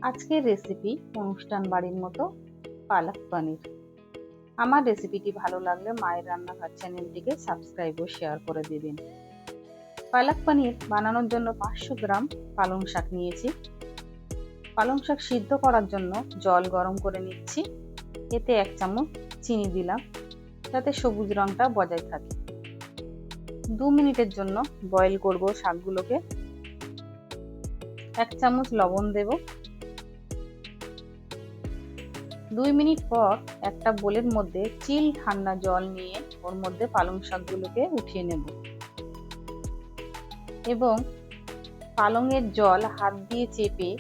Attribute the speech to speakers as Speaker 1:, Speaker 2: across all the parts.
Speaker 1: আজকের রেসিপি অনুষ্ঠান বাড়ির মতো পালক পনির। আমার রেসিপিটি ভালো লাগলে মায়ের রান্নাঘর চ্যানেলটিকে সাবস্ক্রাইব ও শেয়ার করে দেবেন। পালক পনির বানানোর জন্য 500 গ্রাম পালং শাক নিয়েছি। পালং শাক সিদ্ধ করার জন্য জল গরম করে নিচ্ছি। এতে 1 চামচ চিনি দিলাম যাতে সবুজ রঙটা বজায় থাকে। 2 মিনিটের জন্য বয়েল করব শাকগুলোকে। 1 চামচ লবণ দেব। 2 মিনিট পর একটা বোলের মধ্যে চিল ঠান্ডা জল নিয়ে ওর মধ্যে পালং শাকগুলোকে উঠিয়ে নেব এবং পালংয়ের জল হাত দিয়ে চেপে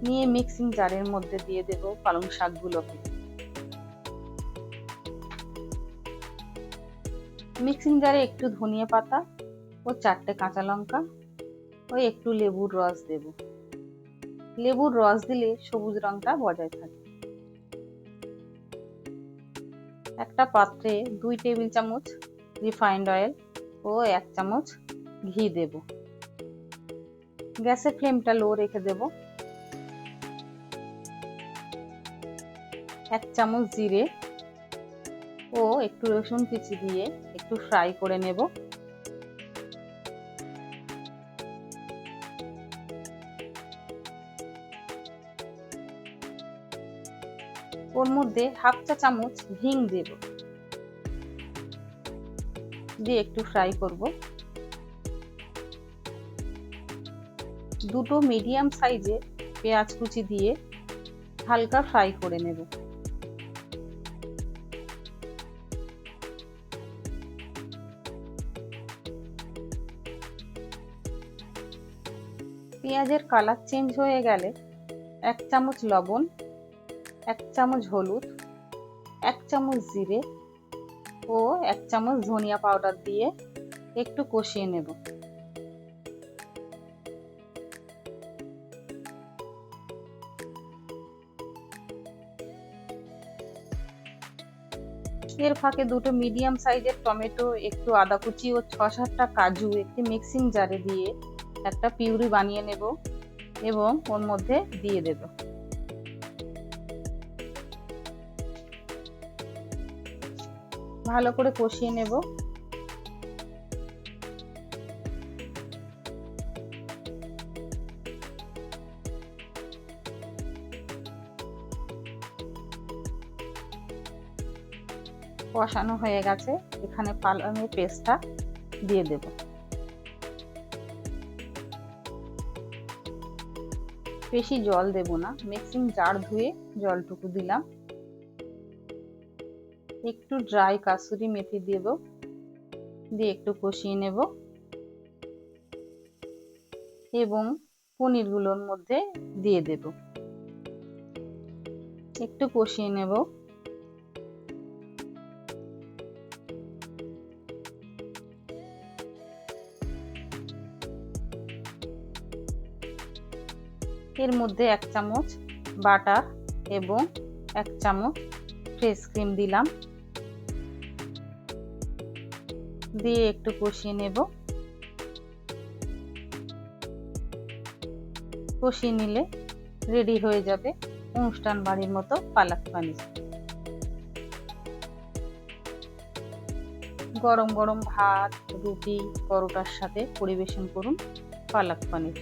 Speaker 1: নিয়ে মিক্সিং জারের মধ্যে দিয়ে দেব পালং শাকগুলোকে। মিক্সিং জারে একটু ধনিয়া পাতা ও 4টে কাঁচা লঙ্কা ও একটু লেবুর রস দেব। লেবুর রস দিলে সবুজ রঙটা বজায় থাকে। একটা পাত্রে 2 টেবিল চামচ রিফাইন্ড অয়েল ও 1 চামচ ঘি দেব। গ্যাসের ফ্লেমটা লো রেখে দেব। 1 চামচ জিরে ও একটু রসুন কুচি দিয়ে একটু ফ্রাই করে নেব। ওর মধ্যে হাফ চা চামচ হিং দেব, দিয়ে একটু ফ্রাই করব। 2টো মিডিয়াম সাইজের পেঁয়াজ কুচি দিয়ে হালকা ফ্রাই করে নেব। পেঁয়াজের কালার চেঞ্জ হয়ে গেলে 1 চামচ লবণ, 1 চামচ হলুদ, 1 চামচ জিরে ও 1 চামচ ধনিয়া পাউডার দিয়ে একটু কষিয়ে নেব। এর ফাঁকে 2টো মিডিয়াম সাইজের টমেটো, একটু আদা কুচি ও 6-7টা কাজু একটি মিক্সিং জারে দিয়ে একটা পিউরি বানিয়ে নেব এবং ওর মধ্যে দিয়ে দেব। ভালো করে কষিয়ে নেব। কষানো হয়ে গেছে, এখানে পালংয়ের পেস্টটা দিয়ে দেব। বেশি জল দেব না, মিক্সিং জার ধুয়ে জলটুকু দিলাম। একটু ড্রাই কাসুরি মেথি দেব, দিয়ে একটু কষিয়ে নেব এবং পনিরগুলোর মধ্যে দিয়ে দেব। একটু কষিয়ে নেব। এর মধ্যে 1 চামচ বাটার এবং 1 চামচ ফ্রেশ ক্রিম দিলাম, দিয়ে একটু কষিয়ে নেব। কষিয়ে নিলে রেডি হয়ে যাবে অনুষ্ঠান বাড়ির মতো পালক পনির। গরম গরম ভাত, রুটি, পরোটার সাথে পরিবেশন করুন পালক পনির।